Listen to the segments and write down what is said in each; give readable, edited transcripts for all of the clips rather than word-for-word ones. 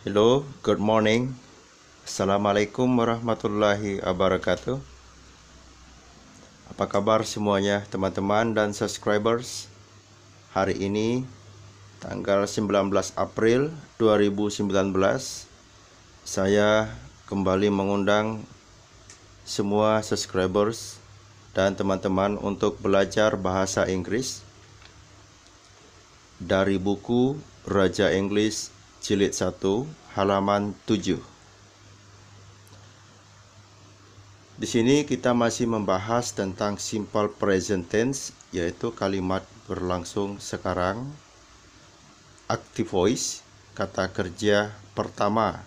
Hello, good morning. Assalamualaikum warahmatullahi wabarakatuh. Apa kabar semuanya teman-teman dan subscribers? Hari ini tanggal 19 April 2019, saya kembali mengundang semua subscribers dan teman-teman untuk belajar bahasa Inggris dari buku Raja Inggris Jilid 1 halaman 7. Di sini kita masih membahas tentang simple present tense, yaitu kalimat berlangsung sekarang. Active voice, kata kerja pertama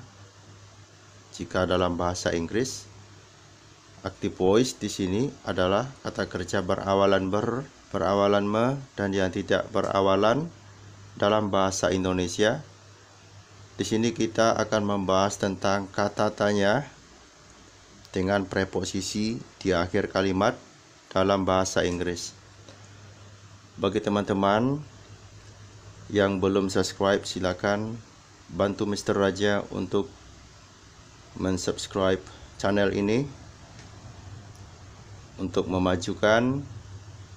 jika dalam bahasa Inggris. Active voice di sini adalah kata kerja berawalan ber, berawalan me, dan yang tidak berawalan dalam bahasa Indonesia. Di sini kita akan membahas tentang kata tanya dengan preposisi di akhir kalimat dalam bahasa Inggris. Bagi teman-teman yang belum subscribe, silakan bantu Mr. Raja untuk mensubscribe channel ini untuk memajukan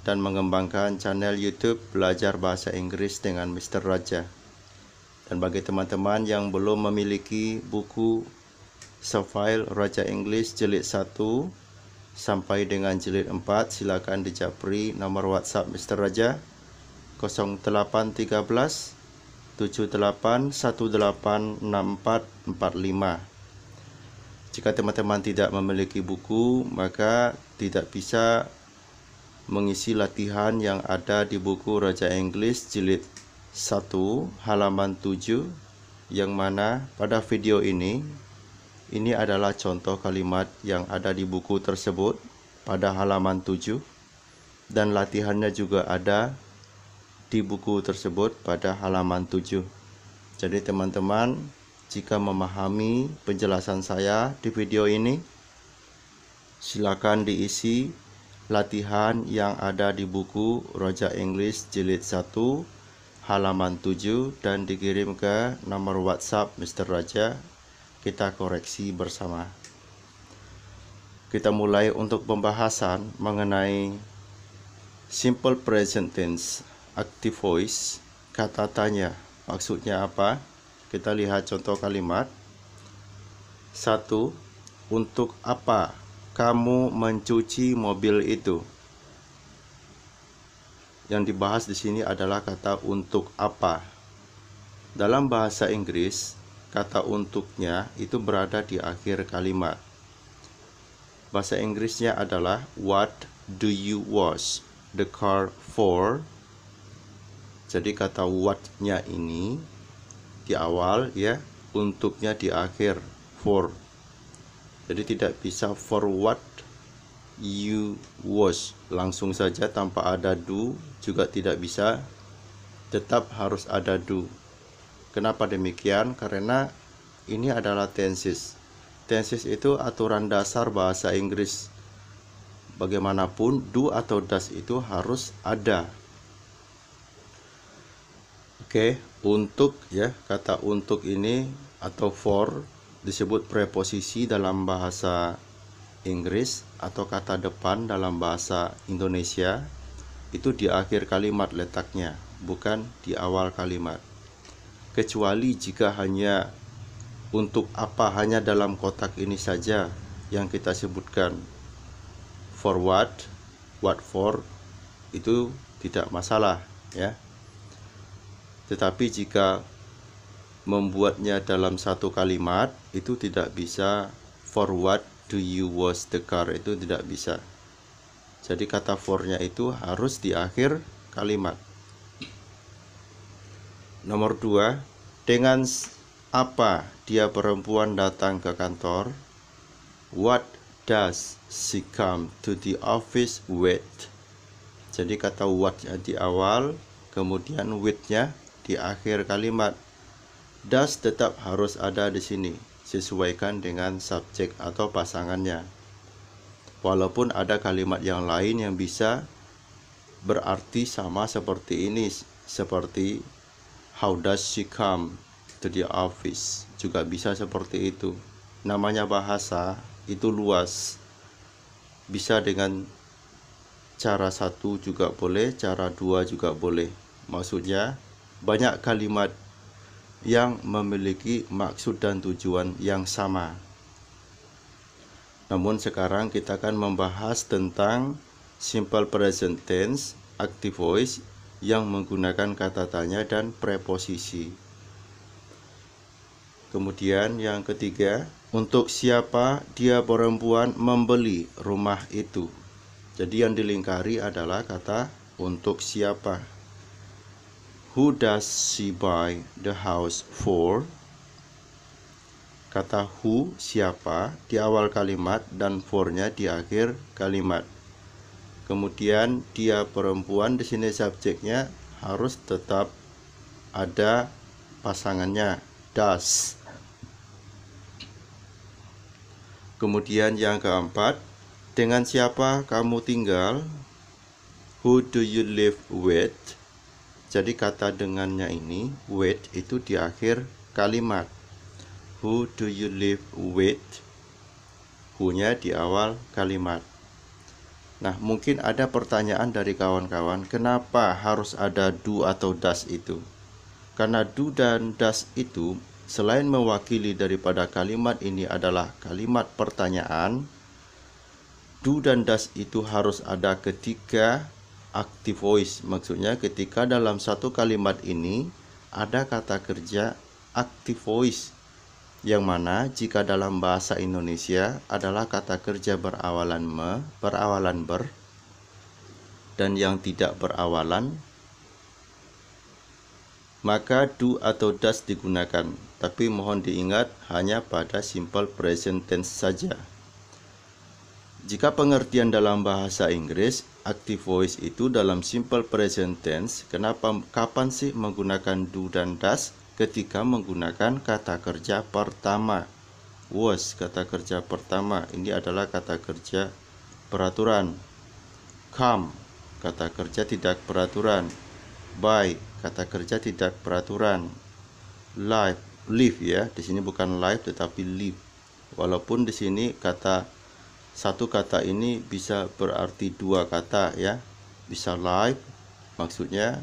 dan mengembangkan channel YouTube Belajar Bahasa Inggris dengan Mr. Raja. Dan bagi teman-teman yang belum memiliki buku Sefile Raja Inggris Jilid 1 sampai dengan Jilid 4, silakan dijapri nomor WhatsApp Mr. Raja 0813 78 18 6445. Jika teman-teman tidak memiliki buku, maka tidak bisa mengisi latihan yang ada di buku Raja Inggris Jilid 1 halaman 7, yang mana pada video ini adalah contoh kalimat yang ada di buku tersebut pada halaman 7, dan latihannya juga ada di buku tersebut pada halaman 7. Jadi teman-teman, jika memahami penjelasan saya di video ini, silakan diisi latihan yang ada di buku Raja Inggris Jilid 1 halaman 7 dan dikirim ke nomor WhatsApp Mr. Raja. Kita koreksi bersama. Kita mulai untuk pembahasan mengenai simple present tense, active voice, kata tanya. Maksudnya apa? Kita lihat contoh kalimat. 1. Untuk apa kamu mencuci mobil itu? Yang dibahas di sini adalah kata untuk apa. Dalam bahasa Inggris, kata untuknya itu berada di akhir kalimat. Bahasa Inggrisnya adalah what do you wash the car for? Jadi kata what-nya ini di awal ya, untuknya di akhir, for. Jadi tidak bisa for what you wash langsung saja tanpa ada do, juga tidak bisa, tetap harus ada do. Kenapa demikian? Karena ini adalah tenses. Tenses itu aturan dasar bahasa Inggris. Bagaimanapun do atau does itu harus ada. Oke, untuk ya, kata untuk ini atau for disebut preposisi dalam bahasa Inggris atau kata depan dalam bahasa Indonesia. Itu di akhir kalimat letaknya, bukan di awal kalimat. Kecuali jika hanya untuk apa hanya dalam kotak ini saja yang kita sebutkan for what for, itu tidak masalah ya. Tetapi jika membuatnya dalam satu kalimat, itu tidak bisa. For what do you wash the car, itu tidak bisa. Jadi kata for-nya itu harus di akhir kalimat. Nomor 2, dengan apa dia perempuan datang ke kantor? What does she come to the office with? Jadi kata what-nya di awal, kemudian with-nya di akhir kalimat. Does tetap harus ada di sini, sesuaikan dengan subjek atau pasangannya. Walaupun ada kalimat yang lain yang bisa berarti sama seperti ini, seperti how does she come to the office, juga bisa seperti itu. Namanya bahasa itu luas, bisa dengan cara satu juga boleh, cara dua juga boleh. Maksudnya banyak kalimat yang memiliki maksud dan tujuan yang sama. Namun sekarang kita akan membahas tentang simple present tense, active voice yang menggunakan kata tanya dan preposisi. Kemudian yang ketiga, untuk siapa dia perempuan membeli rumah itu. Jadi yang dilingkari adalah kata untuk siapa. Who does she buy the house for? Kata who, siapa, di awal kalimat dan for-nya di akhir kalimat. Kemudian dia perempuan, di sini subjeknya harus tetap ada pasangannya, does. Kemudian yang keempat, dengan siapa kamu tinggal? Who do you live with? Jadi kata dengannya ini, with itu di akhir kalimat. Who do you live with? Who-nya di awal kalimat. Nah, mungkin ada pertanyaan dari kawan-kawan, kenapa harus ada do atau does itu? Karena do dan does itu selain mewakili daripada kalimat ini adalah kalimat pertanyaan, do dan does itu harus ada ketika active voice. Maksudnya ketika dalam satu kalimat ini ada kata kerja active voice, yang mana jika dalam bahasa Indonesia adalah kata kerja berawalan berawalan ber, dan yang tidak berawalan, maka do atau does digunakan. Tapi mohon diingat hanya pada simple present tense saja. Jika pengertian dalam bahasa Inggris, active voice itu dalam simple present tense, kapan sih menggunakan do dan does? Ketika menggunakan kata kerja pertama. Was, kata kerja pertama, ini adalah kata kerja peraturan. Come, kata kerja tidak peraturan. Buy, kata kerja tidak peraturan. Live ya, di sini bukan live tetapi live. Walaupun di sini satu kata ini bisa berarti dua kata ya. Bisa live, maksudnya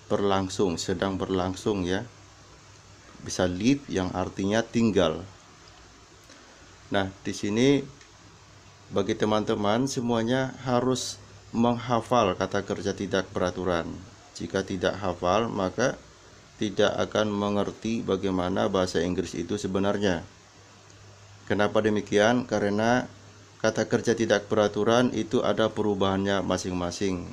berlangsung, sedang berlangsung ya. Bisa live yang artinya tinggal. Nah, di sini bagi teman-teman semuanya harus menghafal kata kerja tidak peraturan. Jika tidak hafal, maka tidak akan mengerti bagaimana bahasa Inggris itu sebenarnya. Kenapa demikian? Karena kata kerja tidak peraturan itu ada perubahannya masing-masing.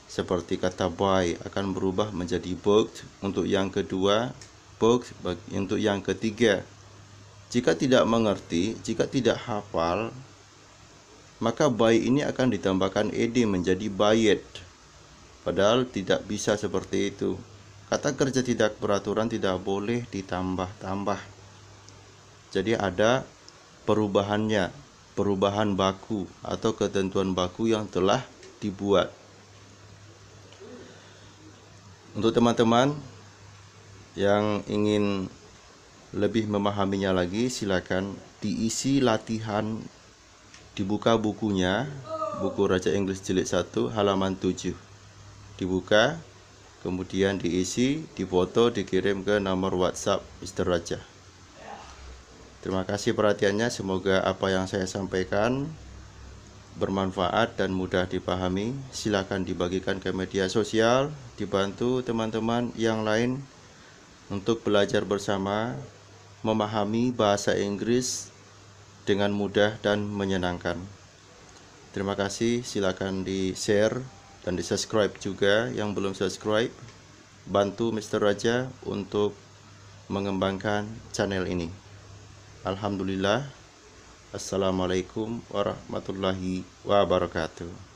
Seperti kata buy akan berubah menjadi booked untuk yang kedua, booked untuk yang ketiga. Jika tidak mengerti, jika tidak hafal, maka buy ini akan ditambahkan ed menjadi buyed. Padahal tidak bisa seperti itu. Kata kerja tidak peraturan tidak boleh ditambah-tambah. Jadi ada perubahannya, perubahan baku atau ketentuan baku yang telah dibuat. Untuk teman-teman yang ingin lebih memahaminya lagi, silakan diisi latihan, dibuka bukunya, buku Raja Inggris jilid 1 halaman 7. Dibuka, kemudian diisi, difoto, dikirim ke nomor WhatsApp Mr. Raja. Terima kasih perhatiannya, semoga apa yang saya sampaikan bermanfaat dan mudah dipahami. Silakan dibagikan ke media sosial, dibantu teman-teman yang lain untuk belajar bersama, memahami bahasa Inggris dengan mudah dan menyenangkan. Terima kasih, silakan di-share dan di-subscribe juga yang belum subscribe. Bantu Mr. Raja untuk mengembangkan channel ini. Alhamdulillah. Assalamualaikum warahmatullahi wabarakatuh.